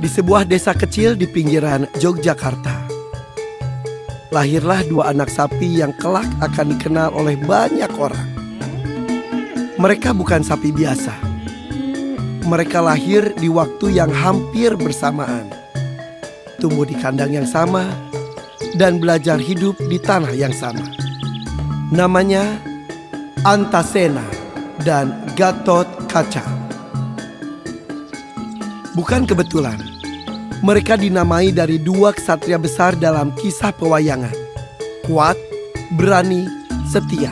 Di sebuah desa kecil di pinggiran Yogyakarta, lahirlah dua anak sapi yang kelak akan dikenal oleh banyak orang. Mereka bukan sapi biasa. Mereka lahir di waktu yang hampir bersamaan, tumbuh di kandang yang sama, dan belajar hidup di tanah yang sama. Namanya Antasena dan Gatot Kaca. Bukan kebetulan, mereka dinamai dari dua ksatria besar dalam kisah pewayangan. Kuat, berani, setia.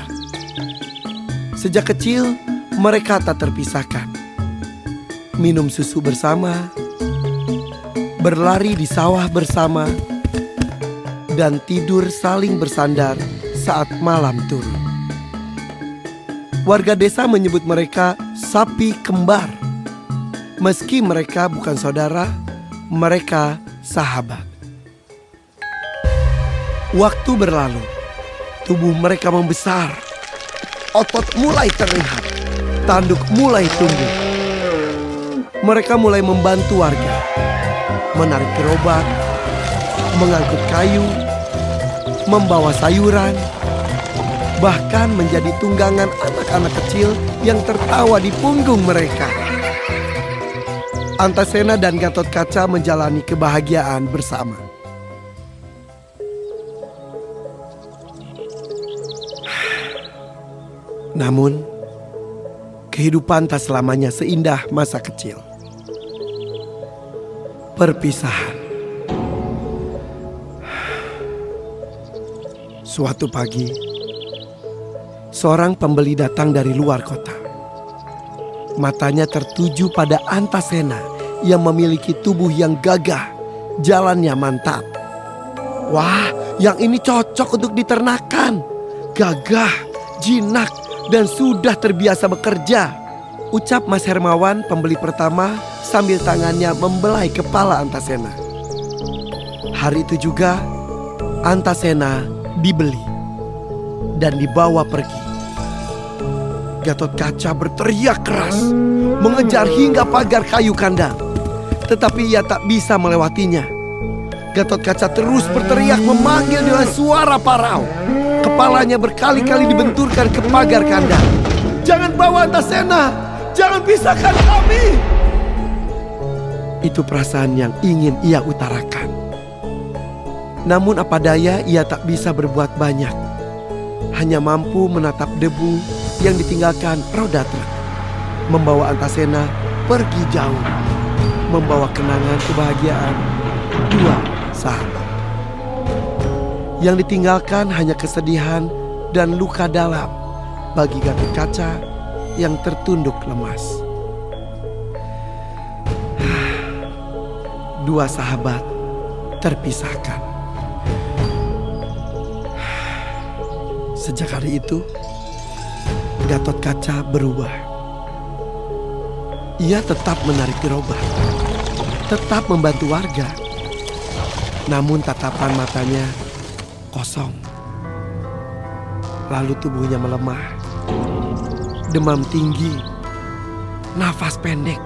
Sejak kecil, mereka tak terpisahkan. Minum susu bersama, berlari di sawah bersama, dan tidur saling bersandar saat malam turun. Warga desa menyebut mereka sapi kembar. Meski mereka bukan saudara, mereka sahabat. Waktu berlalu, tubuh mereka membesar. Otot mulai terlihat, tanduk mulai tumbuh. Mereka mulai membantu warga, menarik gerobak, mengangkut kayu, membawa sayuran, bahkan menjadi tunggangan anak-anak kecil yang tertawa di punggung mereka. Antasena dan Gatot Kaca menjalani kebahagiaan bersama. Namun, kehidupan tak selamanya seindah masa kecil. Perpisahan. Suatu pagi, seorang pembeli datang dari luar kota. Matanya tertuju pada Antasena yang memiliki tubuh yang gagah, jalannya mantap. Wah, yang ini cocok untuk diternakan. Gagah, jinak, dan sudah terbiasa bekerja, ucap Mas Hermawan, pembeli pertama, sambil tangannya membelai kepala Antasena. Hari itu juga, Antasena dibeli dan dibawa pergi. Gatot Kaca berteriak keras, mengejar hingga pagar kayu kandang. Tetapi ia tak bisa melewatinya. Gatot Kaca terus berteriak memanggil dengan suara parau. Kepalanya berkali-kali dibenturkan ke pagar kandang. Jangan bawa Antasena, jangan pisahkan kami. Itu perasaan yang ingin ia utarakan. Namun apa daya, ia tak bisa berbuat banyak. Hanya mampu menatap debu yang ditinggalkan roda truk, membawa Antasena pergi jauh, membawa kenangan kebahagiaan dua sahabat. Yang ditinggalkan hanya kesedihan dan luka dalam bagi Gatot Kaca yang tertunduk lemas. Dua sahabat terpisahkan. Sejak hari itu, Gatot Kaca berubah. Ia tetap menarik gerobak, tetap membantu warga. Namun tatapan matanya kosong. Lalu tubuhnya melemah, demam tinggi, nafas pendek.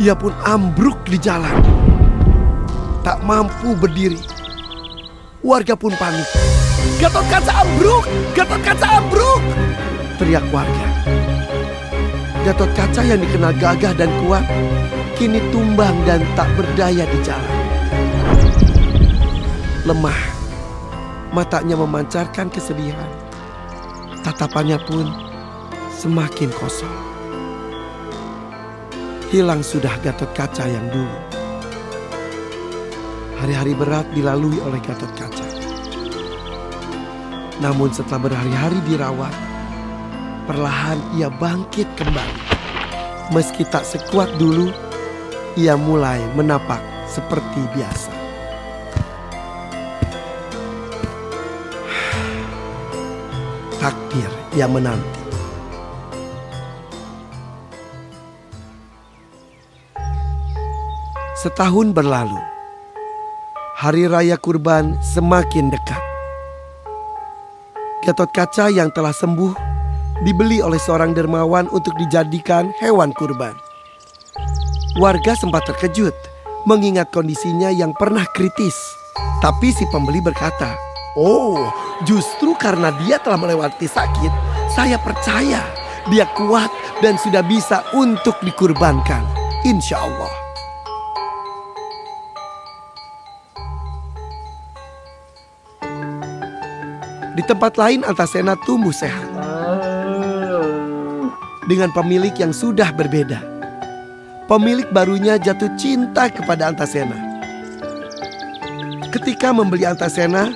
Ia pun ambruk di jalan, tak mampu berdiri. Warga pun panik. Gatot Kaca ambruk! Gatot Kaca ambruk! Teriak warga. Gatot Kaca yang dikenal gagah dan kuat, kini tumbang dan tak berdaya di jalan. Lemah, matanya memancarkan kesedihan. Tatapannya pun semakin kosong. Hilang sudah Gatot Kaca yang dulu. Hari-hari berat dilalui oleh Gatot Kaca. Namun setelah berhari-hari dirawat, perlahan ia bangkit kembali. Meski tak sekuat dulu, ia mulai menapak seperti biasa. Takdir yang menanti. Setahun berlalu. Hari Raya Kurban semakin dekat. Gatot Kaca yang telah sembuh dibeli oleh seorang dermawan untuk dijadikan hewan kurban. Warga sempat terkejut mengingat kondisinya yang pernah kritis. Tapi si pembeli berkata, "Oh, justru karena dia telah melewati sakit, saya percaya dia kuat dan sudah bisa untuk dikurbankan, insya Allah." Di tempat lain Antasena tumbuh sehat dengan pemilik yang sudah berbeda. Pemilik barunya jatuh cinta kepada Antasena. Ketika membeli Antasena,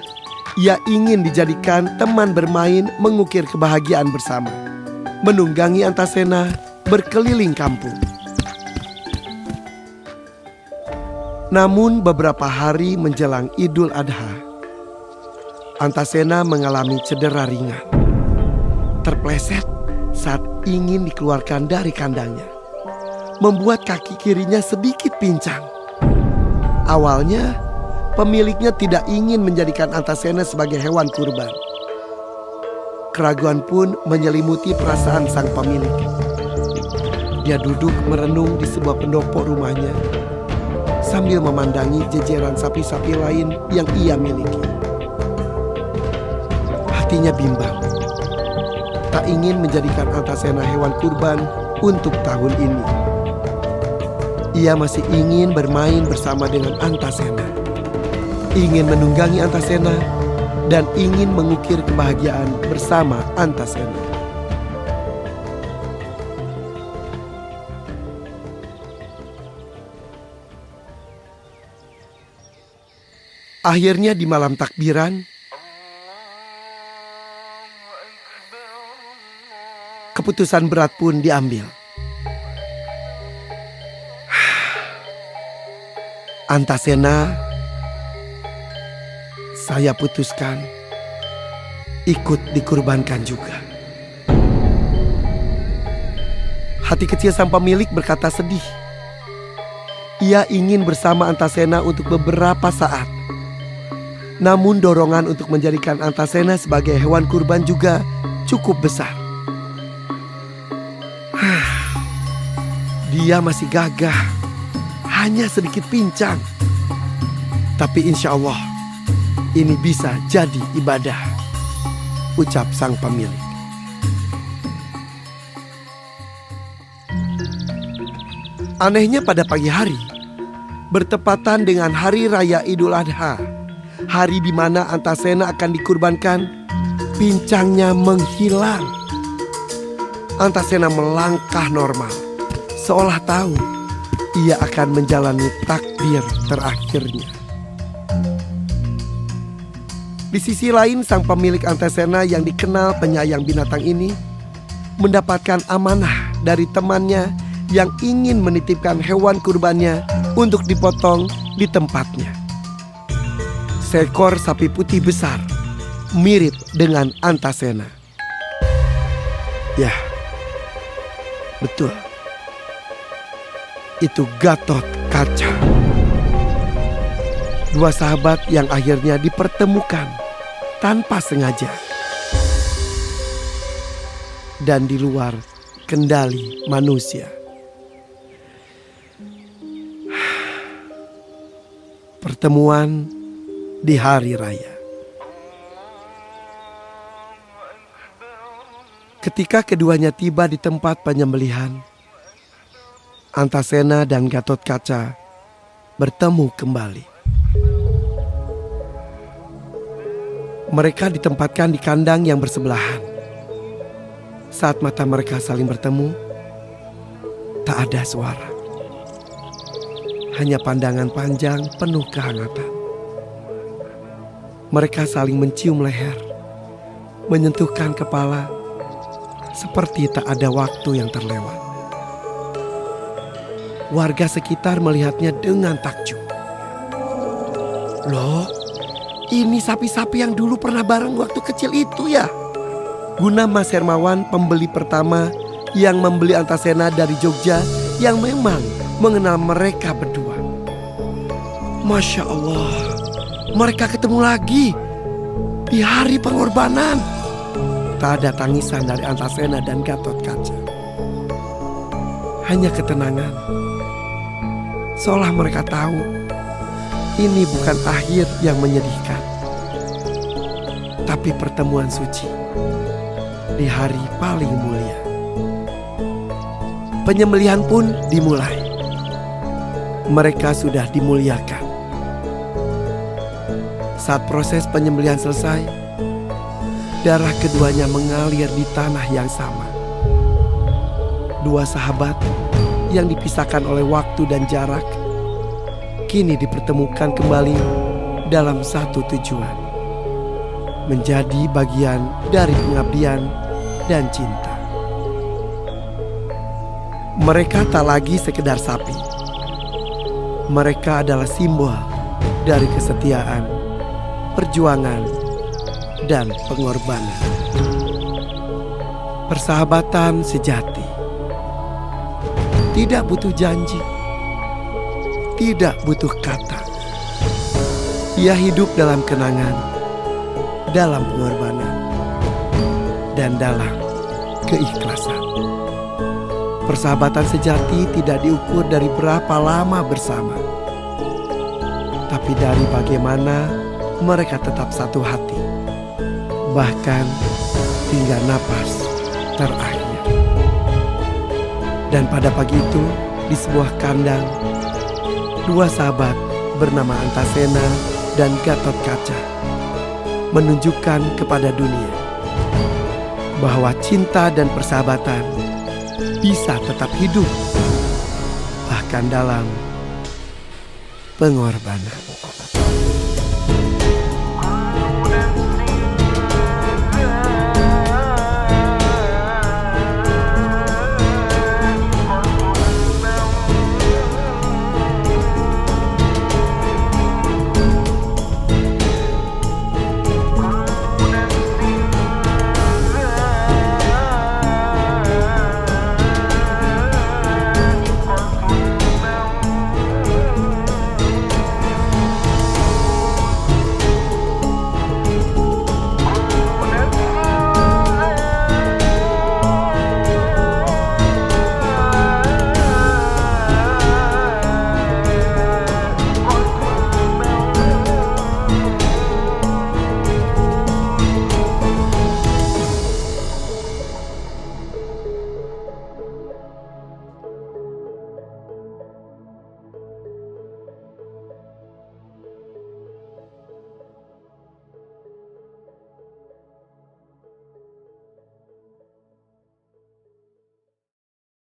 ia ingin dijadikan teman bermain mengukir kebahagiaan bersama, menunggangi Antasena berkeliling kampung. Namun beberapa hari menjelang Idul Adha, Antasena mengalami cedera ringan. Terpleset saat ingin dikeluarkan dari kandangnya, membuat kaki kirinya sedikit pincang. Awalnya, pemiliknya tidak ingin menjadikan Antasena sebagai hewan kurban. Keraguan pun menyelimuti perasaan sang pemilik. Dia duduk merenung di sebuah pendopo rumahnya sambil memandangi jejeran sapi-sapi lain yang ia miliki. Hatinya bimbang. Tak ingin menjadikan Antasena hewan kurban untuk tahun ini. Ia masih ingin bermain bersama dengan Antasena, ingin menunggangi Antasena, dan ingin mengukir kebahagiaan bersama Antasena. Akhirnya di malam takbiran, keputusan berat pun diambil. Antasena, saya putuskan ikut dikurbankan juga. Hati kecil sang pemilik berkata sedih. Ia ingin bersama Antasena untuk beberapa saat. Namun dorongan untuk menjadikan Antasena sebagai hewan kurban juga cukup besar. Dia masih gagah, hanya sedikit pincang. Tapi insya Allah ini bisa jadi ibadah, ucap sang pemilik. Anehnya pada pagi hari, bertepatan dengan hari raya Idul Adha, hari di mana Antasena akan dikurbankan, pincangnya menghilang. Antasena melangkah normal, seolah tahu ia akan menjalani takbir terakhirnya. Di sisi lain, sang pemilik Antasena yang dikenal penyayang binatang ini mendapatkan amanah dari temannya yang ingin menitipkan hewan kurbannya untuk dipotong di tempatnya. Seekor sapi putih besar, mirip dengan Antasena. Ya, betul. Itu Gatot Kaca. Dua sahabat yang akhirnya dipertemukan tanpa sengaja dan di luar kendali manusia. Pertemuan di hari raya. Ketika keduanya tiba di tempat penyembelihan, Antasena dan Gatot Kaca bertemu kembali. Mereka ditempatkan di kandang yang bersebelahan. Saat mata mereka saling bertemu, tak ada suara. Hanya pandangan panjang penuh kehangatan. Mereka saling mencium leher, menyentuhkan kepala, seperti tak ada waktu yang terlewat. Warga sekitar melihatnya dengan takjub. Loh, ini sapi-sapi yang dulu pernah bareng waktu kecil itu ya? Guna Mas Hermawan, pembeli pertama yang membeli Antasena dari Jogja, yang memang mengenal mereka berdua. Masya Allah, mereka ketemu lagi di hari pengorbanan. Tak ada tangisan dari Antasena dan Gatot Kaca. Hanya ketenangan. seolah mereka tahu ini bukan akhir yang menyedihkan, tapi pertemuan suci di hari paling mulia. Penyembelihan pun dimulai. Mereka sudah dimuliakan. Saat proses penyembelihan selesai, darah keduanya mengalir di tanah yang sama. Dua sahabat yang dipisahkan oleh waktu dan jarak kini dipertemukan kembali dalam satu tujuan, menjadi bagian dari pengabdian dan cinta. Mereka tak lagi sekedar sapi. Mereka adalah simbol dari kesetiaan, perjuangan, dan pengorbanan. Persahabatan sejati tidak butuh janji, tidak butuh kata. Ia hidup dalam kenangan, dalam pengorbanan, dan dalam keikhlasan. Persahabatan sejati tidak diukur dari berapa lama bersama, tapi dari bagaimana mereka tetap satu hati, bahkan hingga napas terakhir. Dan pada pagi itu, di sebuah kandang, dua sahabat bernama Antasena dan Gatotkaca menunjukkan kepada dunia bahwa cinta dan persahabatan bisa tetap hidup, bahkan dalam pengorbanan.